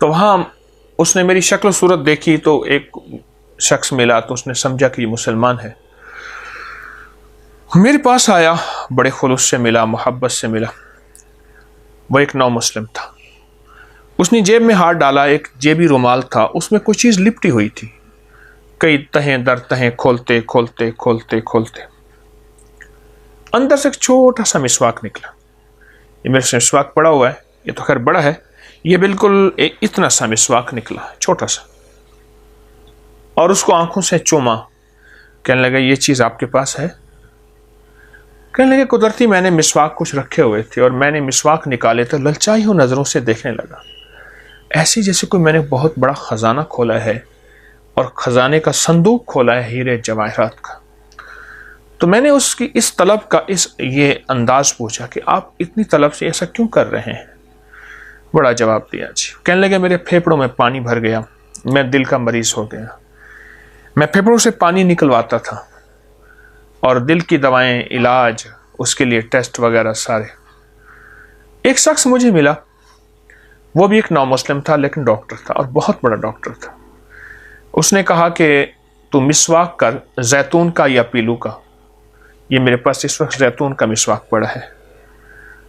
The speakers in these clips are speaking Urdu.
تو وہاں اس نے میری شکل و صورت دیکھی تو ایک شخص ملا تو اس نے سمجھا کہ یہ مسلمان ہے، میرے پاس آیا، بڑے خلوص سے ملا، محبت سے ملا۔ وہ ایک نو مسلم تھا۔ اس نے جیب میں ہاتھ ڈالا، ایک جیبی رومال تھا، اس میں کوئی چیز لپٹی ہوئی تھی، کئی تہیں در تہیں کھولتے کھولتے کھولتے کھولتے اندر سے ایک چھوٹا سا مسواک نکلا۔ یہ میرے سے مسواک پڑا ہوا ہے، یہ تو خیر بڑا ہے، یہ بالکل اتنا سا مسواک نکلا، چھوٹا سا، اور اس کو آنکھوں سے چوما، کہنے لگا یہ چیز آپ کے پاس ہے؟ کہنے لگے قدرتی میں نے مسواک کچھ رکھے ہوئے تھے اور میں نے مسواک نکالے تو للچائی ہوں نظروں سے دیکھنے لگا، ایسی جیسے کوئی میں نے بہت بڑا خزانہ کھولا ہے اور خزانے کا صندوق کھولا ہے ہیرے جواہرات کا۔ تو میں نے اس کی اس طلب کا یہ انداز پوچھا کہ آپ اتنی طلب سے ایسا کیوں کر رہے ہیں؟ بڑا جواب دیا جی۔ کہنے لگے میرے پھیپڑوں میں پانی بھر گیا، میں دل کا مریض ہو گیا، میں پھیپڑوں سے پانی نکلواتا تھا اور دل کی دوائیں، علاج، اس کے لیے ٹیسٹ وغیرہ سارے۔ ایک شخص مجھے ملا، وہ بھی ایک نو مسلم تھا لیکن ڈاکٹر تھا اور بہت بڑا ڈاکٹر تھا۔ اس نے کہا کہ تو مسواک کر، زیتون کا یا پیلو کا۔ یہ میرے پاس اس وقت زیتون کا مسواک پڑا ہے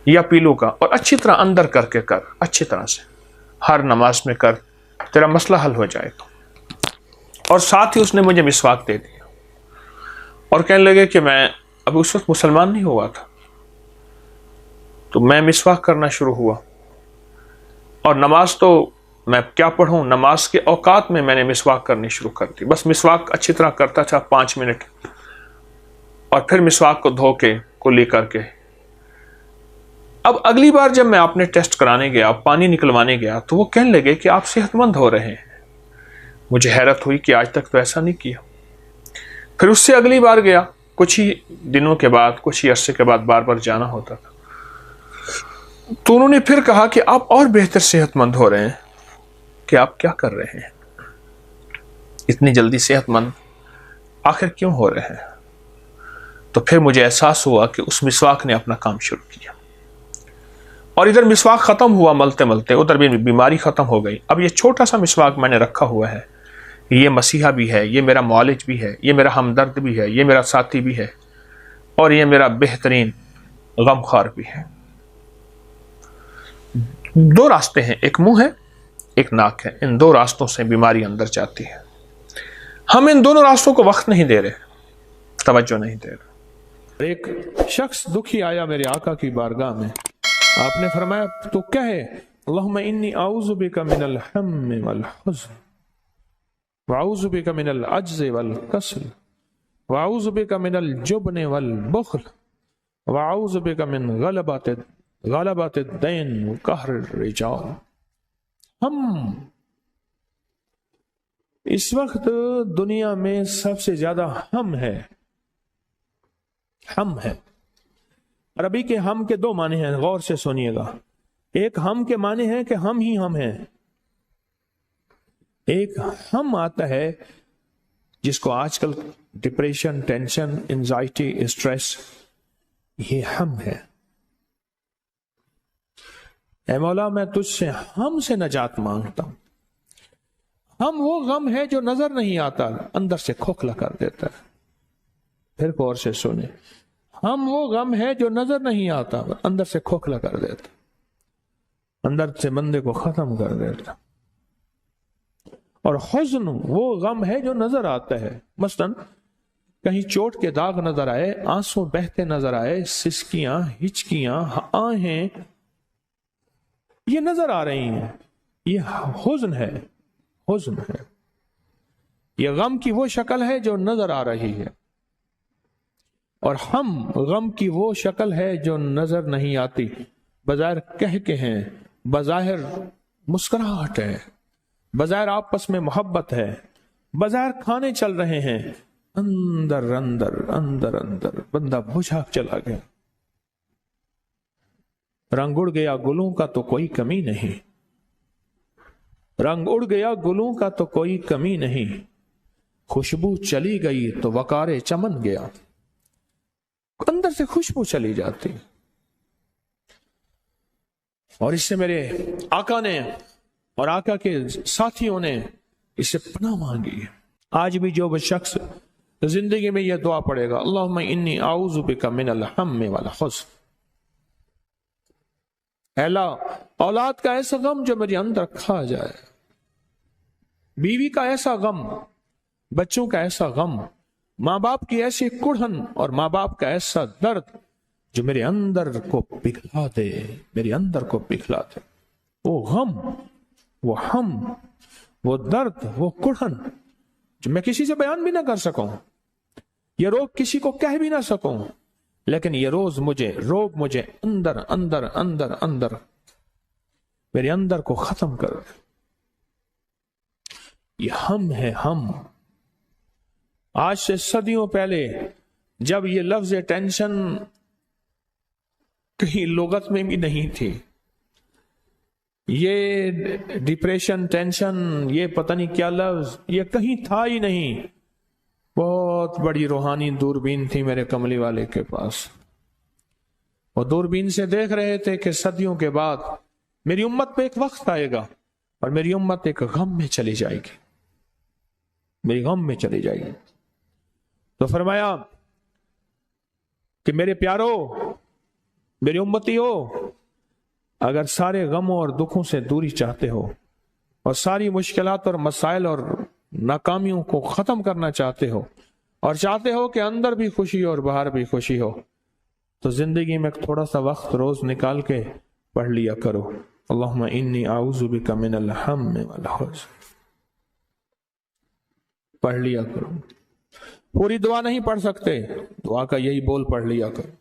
یا پیلو کا، اور اچھی طرح اندر کر کے کر، اچھی طرح سے ہر نماز میں کر، تیرا مسئلہ حل ہو جائے گا۔ اور ساتھ ہی اس نے مجھے مسواک دے دیا اور کہنے لگے کہ میں اب اس وقت مسلمان نہیں ہوا تھا، تو میں مسواک کرنا شروع ہوا، اور نماز تو میں کیا پڑھوں، نماز کے اوقات میں نے مسواک کرنی شروع کر دی، بس مسواک اچھی طرح کرتا تھا 5 منٹ، اور پھر مسواک کو دھو کے کلی کر کے۔ اب اگلی بار جب میں اپنے ٹیسٹ کرانے گیا، پانی نکلوانے گیا، تو وہ کہنے لگے کہ آپ صحت مند ہو رہے ہیں۔ مجھے حیرت ہوئی کہ آج تک تو ایسا نہیں کیا۔ پھر اس سے اگلی بار گیا، کچھ ہی دنوں کے بعد، کچھ ہی عرصے کے بعد بار بار جانا ہوتا تھا، تو انہوں نے پھر کہا کہ آپ اور بہتر صحت مند ہو رہے ہیں، کہ آپ کیا کر رہے ہیں، اتنی جلدی صحت مند آخر کیوں ہو رہے ہیں؟ تو پھر مجھے احساس ہوا کہ اس مسواک نے اپنا کام شروع کیا، اور ادھر مسواک ختم ہوا ملتے ملتے ادھر بھی بیماری ختم ہو گئی۔ اب یہ چھوٹا سا مسواک میں نے رکھا ہوا ہے، یہ مسیحا بھی ہے، یہ میرا معالج بھی ہے، یہ میرا ہمدرد بھی ہے، یہ میرا ساتھی بھی ہے، اور یہ میرا بہترین غمخوار بھی ہے۔ 2 راستے ہیں، ایک منہ ہے، ایک ناک ہے، ان 2 راستوں سے بیماری اندر جاتی ہے۔ ہم ان دونوں راستوں کو وقت نہیں دے رہے، توجہ نہیں دے رہے۔ ایک شخص دکھی آیا میرے آقا کی بارگاہ میں، آپ نے فرمایا تو کہے اللہم انی اعوذ بک من الہم والحزن، واعوذ بک من العجز والکسل، واعوذ بک من الجبن والبخل، واعوذ بک من غلبۃ الدین وقہر الرجال۔ ہم اس وقت دنیا میں سب سے زیادہ ہم ہے، عربی کے ہم کے 2 معنی ہیں، غور سے سنیے گا۔ ایک ہم کے معنی ہے کہ ہم ہی ہم ہیں، ایک ہم آتا ہے جس کو آج کل ڈپریشن، ٹینشن، انزائٹی، اسٹریس، یہ ہم ہے۔ اے مولا میں تجھ سے ہم سے نجات مانگتا ہوں۔ ہم وہ غم ہے جو نظر نہیں آتا، اندر سے کھوکھلا کر دیتا ہے۔ پھر غور سے سنیں، ہم وہ غم ہے جو نظر نہیں آتا، اندر سے کھوکھلا کر دیتا، اندر سے بندے کو ختم کر دیتا۔ اور حزن وہ غم ہے جو نظر آتا ہے، مثلا کہیں چوٹ کے داغ نظر آئے، آنسو بہتے نظر آئے، سسکیاں، ہچکیاں، آہیں یہ نظر آ رہی ہیں، یہ حزن ہے، حزن ہے۔ یہ غم کی وہ شکل ہے جو نظر آ رہی ہے، اور ہم غم کی وہ شکل ہے جو نظر نہیں آتی، بظاہر کہہ کے ہیں، بظاہر مسکراہٹ ہے، بظاہر آپس میں محبت ہے، بظاہر کھانے چل رہے ہیں، اندر اندر اندر اندر بندہ بجھا چلا گیا۔ رنگ اڑ گیا گلوں کا تو کوئی کمی نہیں، رنگ اڑ گیا گلوں کا تو کوئی کمی نہیں، خوشبو چلی گئی تو وقار چمن گیا۔ اندر سے خوشبو چلی جاتی، اور اس سے میرے آقا نے اور آقا کے ساتھیوں نے اسے پناہ مانگی ہے۔ آج بھی جو شخص زندگی میں یہ دعا پڑھے گا، اللہم انی اعوذ بک من الہم والحزن، اے اللہ اولاد کا ایسا غم جو میرے اندر کھا جائے، بیوی کا ایسا غم، بچوں کا ایسا غم، ماں باپ کی ایسی کڑھن اور ماں باپ کا ایسا درد جو میرے اندر کو پگھلا دے، میرے اندر کو پگھلا دے۔ وہ غم، وہ ہم، وہ درد، وہ کڑھن جو میں کسی سے بیان بھی نہ کر سکوں، یہ روگ کسی کو کہہ بھی نہ سکوں، لیکن یہ روگ مجھے اندر اندر اندر اندر میرے اندر کو ختم کر دے۔ یہ ہم ہے، ہم۔ آج سے صدیوں پہلے جب یہ لفظ ٹینشن کہیں لغت میں بھی نہیں تھی، یہ ڈپریشن، ٹینشن، یہ پتہ نہیں کیا لفظ، یہ کہیں تھا ہی نہیں۔ بہت بڑی روحانی دوربین تھی میرے کملی والے کے پاس، وہ دوربین سے دیکھ رہے تھے کہ صدیوں کے بعد میری امت پہ ایک وقت آئے گا اور میری امت ایک غم میں چلی جائے گی، میری غم میں چلی جائے گی۔ تو فرمایا کہ میرے پیارو، میری امتی ہو، اگر سارے غموں اور دکھوں سے دوری چاہتے ہو اور ساری مشکلات اور مسائل اور ناکامیوں کو ختم کرنا چاہتے ہو اور چاہتے ہو کہ اندر بھی خوشی اور باہر بھی خوشی ہو، تو زندگی میں تھوڑا سا وقت روز نکال کے پڑھ لیا کرو، اللہم انی اعوذ بک من الہم والحزن، پڑھ لیا کرو۔ پوری دعا نہیں پڑھ سکتے، دعا کا یہی بول پڑھ لیا کرو۔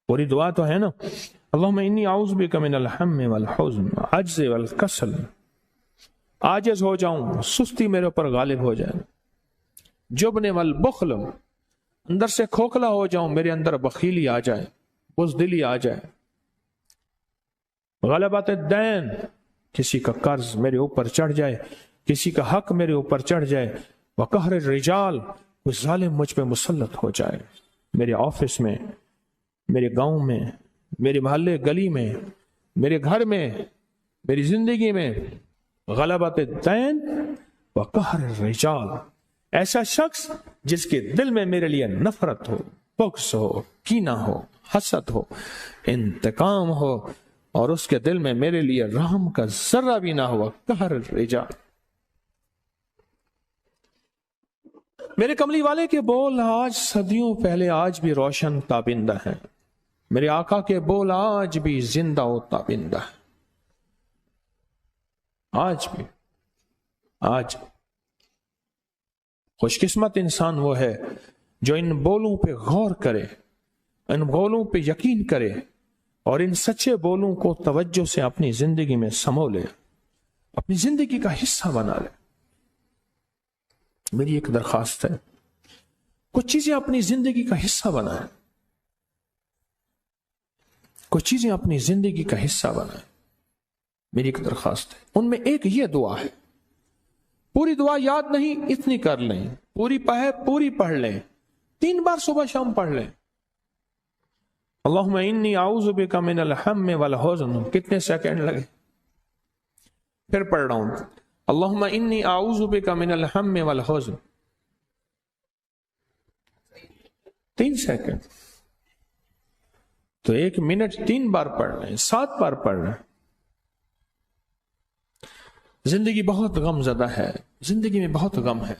پوری دعا تو ہے نا، اللہم انی اعوذ بک من الہم والحزن عجز والکسل، عاجز ہو جاؤں، سستی میرے اوپر غالب ہو جائے، جبن والبخل، اندر سے کھوکھلا ہو جاؤں، میرے اندر بخیلی آ جائے، بزدلی آ جائے، غلبت الدین، کسی کا قرض میرے اوپر چڑھ جائے، کسی کا حق میرے اوپر چڑھ جائے، وقہر الرجال، کوئی ظالم مجھ پہ مسلط ہو جائے، میرے آفس میں، میرے گاؤں میں، میرے محلے گلی میں، میرے گھر میں، میری زندگی میں، غلبت الدین وقہر الرجال، ایسا شخص جس کے دل میں میرے لیے نفرت ہو، بغض ہو، کینہ ہو، حسد ہو، انتقام ہو، اور اس کے دل میں میرے لیے رحم کا ذرہ بھی نہ ہوا، قہر الرجال۔ میرے کملی والے کے بول آج صدیوں پہلے آج بھی روشن تابندہ ہیں، میرے آقا کے بول آج بھی زندہ و تابندہ ہیں، آج بھی۔ آج خوش قسمت انسان وہ ہے جو ان بولوں پہ غور کرے، ان بولوں پہ یقین کرے اور ان سچے بولوں کو توجہ سے اپنی زندگی میں سمو لے، اپنی زندگی کا حصہ بنا لے۔ میری ایک درخواست ہے، کچھ چیزیں اپنی زندگی کا حصہ بنائیں، کچھ چیزیں اپنی زندگی کا حصہ بنائیں، میری ایک درخواست ہے۔ ان میں ایک یہ دعا ہے، پوری دعا یاد نہیں، اتنی کر لیں، پوری پڑھ لیں، 3 بار صبح شام پڑھ لیں۔ اللہم انی اعوذ بک من الہم والحزن، کتنے سیکنڈ لگے؟ پھر پڑھ رہا ہوں، اللہم انی اعوذ بک من الہم والحزن، 3 سیکنڈ۔ تو 1 منٹ 3 بار پڑھ لیں، 7 بار پڑھ لیں۔ زندگی بہت غم زدہ ہے، زندگی میں بہت غم ہے۔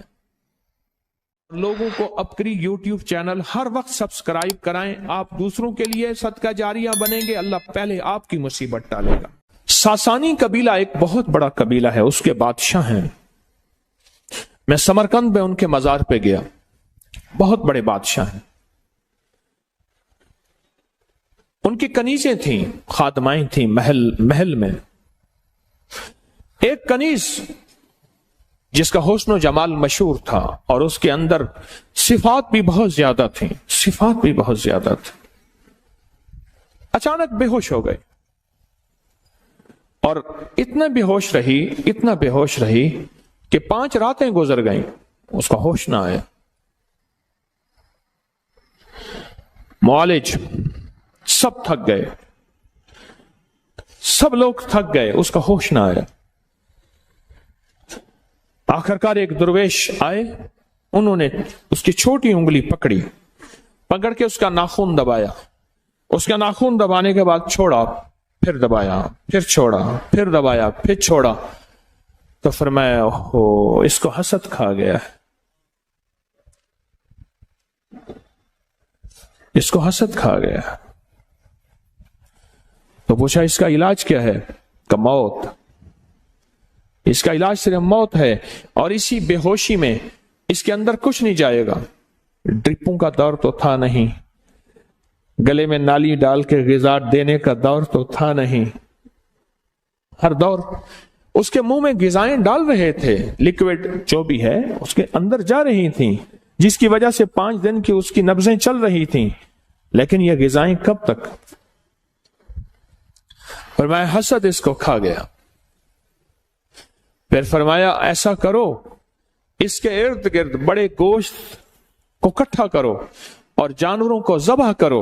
لوگوں کو اپنی یوٹیوب چینل ہر وقت سبسکرائب کرائیں، آپ دوسروں کے لیے صدقہ جاریہ بنیں گے، اللہ پہلے آپ کی مصیبت ٹالے گا۔ ساسانی قبیلہ ایک بہت بڑا قبیلہ ہے، اس کے بادشاہ ہیں۔ میں سمرقند میں ان کے مزار پہ گیا، بہت بڑے بادشاہ ہیں۔ ان کی کنیزیں تھیں، خادمائیں تھیں محل میں۔ ایک کنیز جس کا حسن و جمال مشہور تھا اور اس کے اندر صفات بھی بہت زیادہ تھیں، صفات بھی بہت زیادہ تھیں، اچانک بے ہوش ہو گئے اور اتنا بے ہوش رہی کہ 5 راتیں گزر گئیں، اس کا ہوش نہ آیا۔ معالج سب تھک گئے، سب لوگ تھک گئے، اس کا ہوش نہ آیا۔ آخرکار ایک درویش آئے، انہوں نے اس کی چھوٹی انگلی پکڑی، پکڑ کے اس کا ناخن دبایا، اس کا ناخن دبانے کے بعد چھوڑا، پھر دبایا، پھر چھوڑا، پھر دبایا، پھر چھوڑا، تو فرمایا اوہ اس کو حسد کھا گیا ہے، اس کو حسد کھا گیا۔ تو پوچھا اس کا علاج کیا ہے؟ کہ موت، اس کا علاج صرف موت ہے، اور اسی بے ہوشی میں اس کے اندر کچھ نہیں جائے گا۔ ڈرپوں کا دور تو تھا نہیں، گلے میں نالی ڈال کے غذا دینے کا دور تو تھا نہیں، ہر دور اس کے منہ میں غذائیں ڈال رہے تھے، لیکوڈ جو بھی ہے اس کے اندر جا رہی تھیں، جس کی وجہ سے 5 دن کی اس کی نبضیں چل رہی تھیں، لیکن یہ غذائیں کب تک؟ فرمایا حسد اس کو کھا گیا۔ پھر فرمایا ایسا کرو، اس کے ارد گرد بڑے گوشت کو اکٹھا کرو اور جانوروں کو ذبح کرو،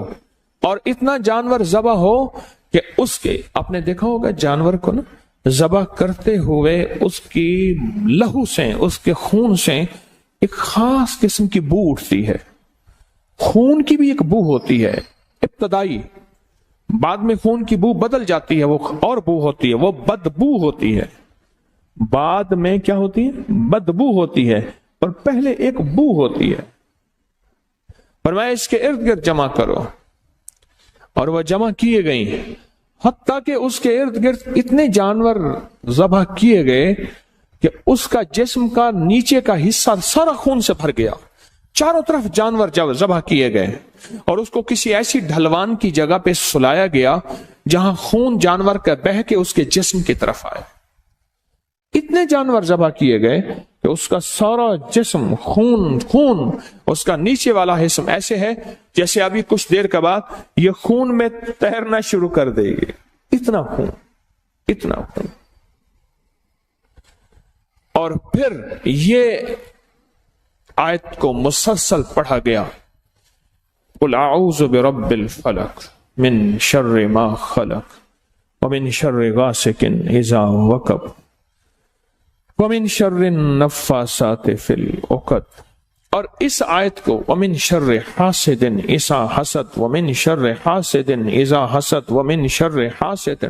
اور اتنا جانور ذبح ہو کہ اس کے، آپ نے دیکھا ہوگا جانور کو نا ذبح کرتے ہوئے اس کی لہو سے، اس کے خون سے ایک خاص قسم کی بو اٹھتی ہے۔ خون کی بھی ایک بو ہوتی ہے ابتدائی، بعد میں خون کی بو بدل جاتی ہے، وہ اور بو ہوتی ہے، وہ بدبو ہوتی ہے۔ بعد میں کیا ہوتی ہے؟ بدبو ہوتی ہے، اور پہلے ایک بو ہوتی ہے۔ فرمایا اس کے ارد گرد جمع کرو، اور وہ جمع کیے گئیں، حتیٰ کہ اس کے ارد گرد اتنے جانور ذبح کیے گئے کہ اس کا جسم کا نیچے کا حصہ سارا خون سے بھر گیا۔ چاروں طرف جانور جب ذبح کیے گئے، اور اس کو کسی ایسی ڈھلوان کی جگہ پہ سلایا گیا جہاں خون جانور کا بہہ کے اس کے جسم کی طرف آئے۔ اتنے جانور ذبح کیے گئے کہ اس کا سارا جسم خون، اس کا نیچے والا حصہ ایسے ہے جیسے ابھی کچھ دیر کے بعد یہ خون میں تیرنا شروع کر دے گی، اتنا خون، اتنا خون۔ اور پھر یہ آیت کو مسلسل پڑھا گیا، قل اعوذ برب الفلق من شر ما خلق ومن شر غاسق اذا وقب ومن شر النفاثات فی العقد۔ اور اس آیت کو ومن شر حاسد اذا حسد ومن شر حاسد اذا حسد ومن شر حاسد،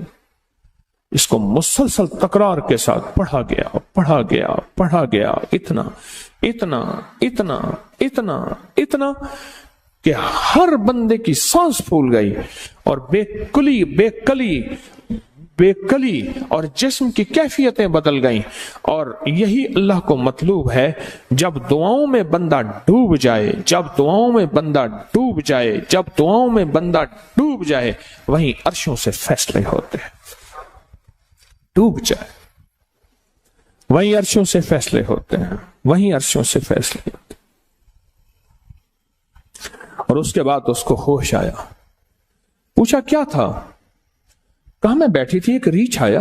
اس کو مسلسل تکرار کے ساتھ پڑھا گیا، پڑھا گیا، پڑھا گیا، اتنا اتنا اتنا اتنا اتنا کہ ہر بندے کی سانس پھول گئی، اور بے کلی اور جسم کی کیفیتیں بدل گئیں۔ اور یہی اللہ کو مطلوب ہے، جب دعاؤں میں بندہ ڈوب جائے، جب دعاؤں میں بندہ ڈوب جائے، جب دعاؤں میں بندہ ڈوب جائے، وہیں عرشوں سے فیصلے ہوتے ہیں۔ ڈوب جائے وہیں عرشوں سے فیصلے ہوتے ہیں، وہیں عرشوں سے فیصلے ہوتے ہیں۔ اور اس کے بعد اس کو ہوش آیا، پوچھا کیا تھا؟ کہاں میں بیٹھی تھی، ایک ریچھ آیا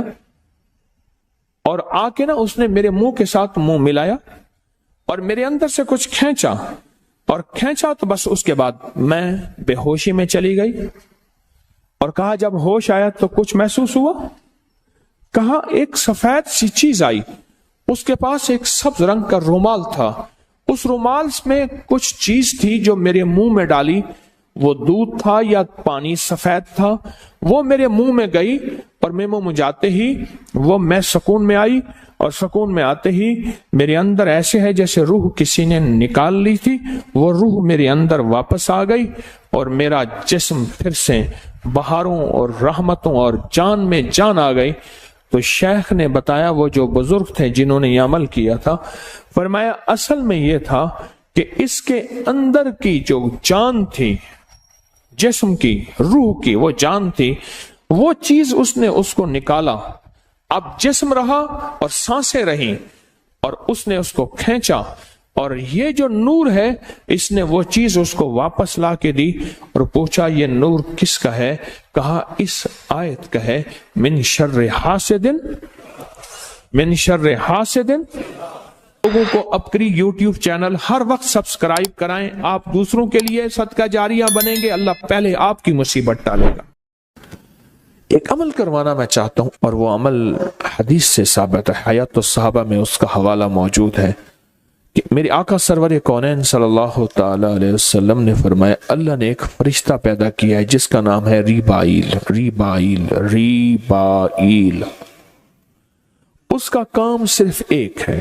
اور آ کے نا اس نے میرے منہ کے ساتھ منہ ملایا اور میرے اندر سے کچھ کھینچا، اور کھینچا تو بس اس کے بعد میں بے ہوشی میں چلی گئی۔ اور کہا جب ہوش آیا تو کچھ محسوس ہوا؟ کہا ایک سفید سی چیز آئی، اس کے پاس ایک سبز رنگ کا رومال تھا، اس رومال میں کچھ چیز تھی جو میرے منہ میں ڈالی، وہ دودھ تھا یا پانی سفید تھا، وہ میرے منہ میں گئی، اور میں منہ جاتے ہی وہ میں سکون میں آئی، اور سکون میں آتے ہی میرے اندر ایسے ہے جیسے روح کسی نے نکال لی تھی، وہ روح میرے اندر واپس آ گئی، اور میرا جسم پھر سے بہاروں اور رحمتوں اور جان میں جان آ گئی۔ تو شیخ نے بتایا، وہ جو بزرگ تھے جنہوں نے یہ عمل کیا تھا، فرمایا اصل میں یہ تھا کہ اس کے اندر کی جو جان تھی، جسم کی، روح کی وہ جان تھی، وہ چیز اس نے اس کو نکالا، اب جسم رہا اور سانسیں رہیں، اور اس نے اس کو کھینچا، اور یہ جو نور ہے اس نے وہ چیز اس کو واپس لا کے دی۔ اور پوچھا یہ نور کس کا ہے؟ کہا اس آیت کا ہے، من شر حاسد، من شر حاسد۔ لوگوں کو اپنی یوٹیوب چینل ہر وقت سبسکرائب کرائیں، آپ دوسروں کے لیے صدقہ جاریہ بنیں گے، اللہ پہلے آپ کی مصیبت ٹالے گا۔ ایک عمل کروانا میں چاہتا ہوں، اور وہ عمل حدیث سے ثابت ہے، حیات الصحابہ میں اس کا حوالہ موجود ہے کہ میرے آقا سرور کونین صلی اللہ تعالی علیہ وسلم نے فرمایا اللہ نے ایک فرشتہ پیدا کیا ہے جس کا نام ہے ریبائیل۔ ریبائیل ریبائیل اس کا کام صرف ایک ہے،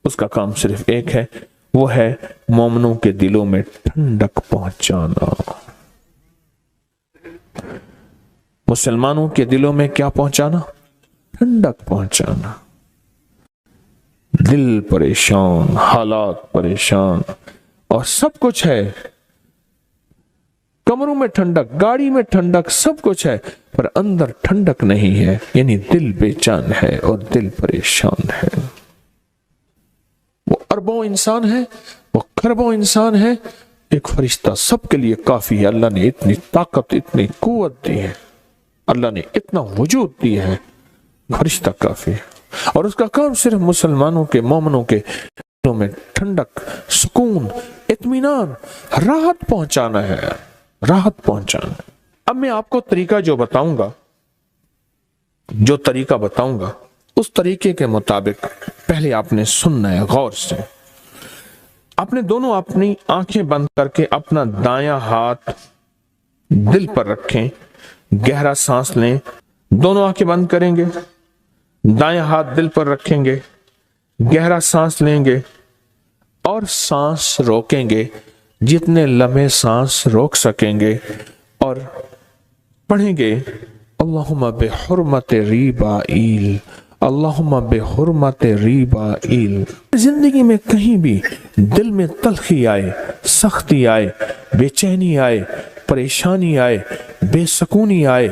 اس کا کام صرف ایک ہے، وہ ہے مومنوں کے دلوں میں ٹھنڈک پہنچانا۔ مسلمانوں کے دلوں میں کیا پہنچانا؟ ٹھنڈک پہنچانا۔ دل پریشان، حالات پریشان، اور سب کچھ ہے، کمروں میں ٹھنڈک، گاڑی میں ٹھنڈک، سب کچھ ہے، پر اندر ٹھنڈک نہیں ہے، یعنی دل بے چین ہے اور دل پریشان ہے۔ وہ اربوں انسان ہے، وہ کھربوں انسان ہے، ایک فرشتہ سب کے لیے کافی ہے۔ اللہ نے اتنی طاقت، اتنی قوت دی ہے، اللہ نے اتنا وجود دیا ہے، فرشتہ کافی ہے، اور اس کا کام صرف مسلمانوں کے، مومنوں کے دلوں میں ٹھنڈک، سکون، اطمینان، راحت پہنچانا ہے، راحت پہنچانا ہے۔ اب میں آپ کو طریقہ جو بتاؤں گا، جو طریقہ بتاؤں گا، اس طریقے کے مطابق پہلے آپ نے سننا ہے غور سے۔ آپ نے دونوں اپنی آنکھیں بند کر کے اپنا دایاں ہاتھ دل پر رکھیں، گہرا سانس لیں، دونوں آنکھیں بند کریں گے، دایاں ہاتھ دل پر رکھیں گے، گہرا سانس لیں گے اور سانس روکیں گے، جتنے لمحے سانس روک سکیں گے، اور پڑھیں گے اللہم بحرمت ریبائیل، اللہم بحرمت ریبائیل۔ زندگی میں کہیں بھی دل میں تلخی آئے، سختی آئے، بے چینی آئے، پریشانی آئے، بے سکونی آئے،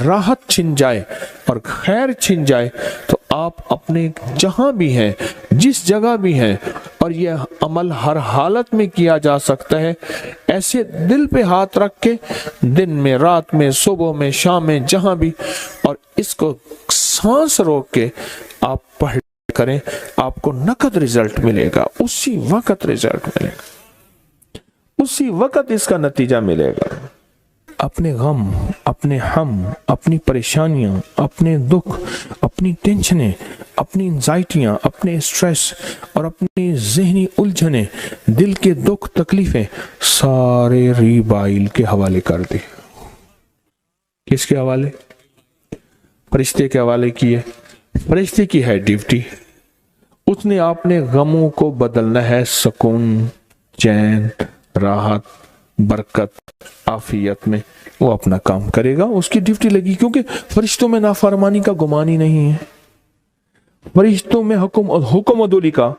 راحت چھن جائے اور خیر چھن جائے، تو آپ اپنے جہاں بھی ہیں، جس جگہ بھی ہیں، اور یہ عمل ہر حالت میں کیا جا سکتا ہے، ایسے دل پہ ہاتھ رکھ کے دن میں، رات میں، صبح میں، شام میں، جہاں بھی، اور اس کو سانس روک کے آپ پڑھ کریں، آپ کو نقد رزلٹ ملے گا، اسی وقت رزلٹ ملے گا، اسی وقت اس کا نتیجہ ملے گا۔ اپنے غم، اپنے ہم، اپنی پریشانیاں، اپنے دکھ، اپنی ٹینشنیں، اپنی انزائٹیاں، اپنے سٹریس اور اپنی ذہنی الجھنیں، دل کے دکھ، تکلیفیں، سارے ریبائیل کے حوالے کر دی۔ کس کے حوالے؟ فرشتے کے حوالے کیے۔ فرشتے کی ہے ڈیوٹی، اس نے آپ نے غموں کو بدلنا ہے سکون، چین، راحت، برکت، عافیت میں، وہ اپنا کام کرے گا، اس کی ڈیوٹی لگی، کیونکہ فرشتوں میں نافرمانی کا گمان ہی نہیں ہے، فرشتوں میں حکم عدولی کا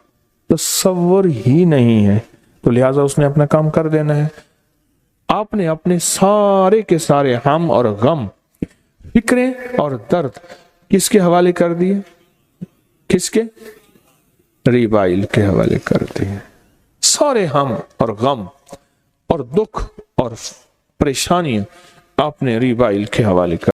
تصور ہی نہیں ہے، تو لہٰذا اس نے اپنا کام کر دینا ہے۔ آپ نے اپنے سارے کے سارے ہم اور غم، فکریں اور درد کس کے حوالے کر دیے؟ کس کے؟ ریبائیل کے حوالے کر دیے۔ سارے ہم اور غم اور دکھ اور پریشانیاں آپ نے ریبائیل کے حوالے کر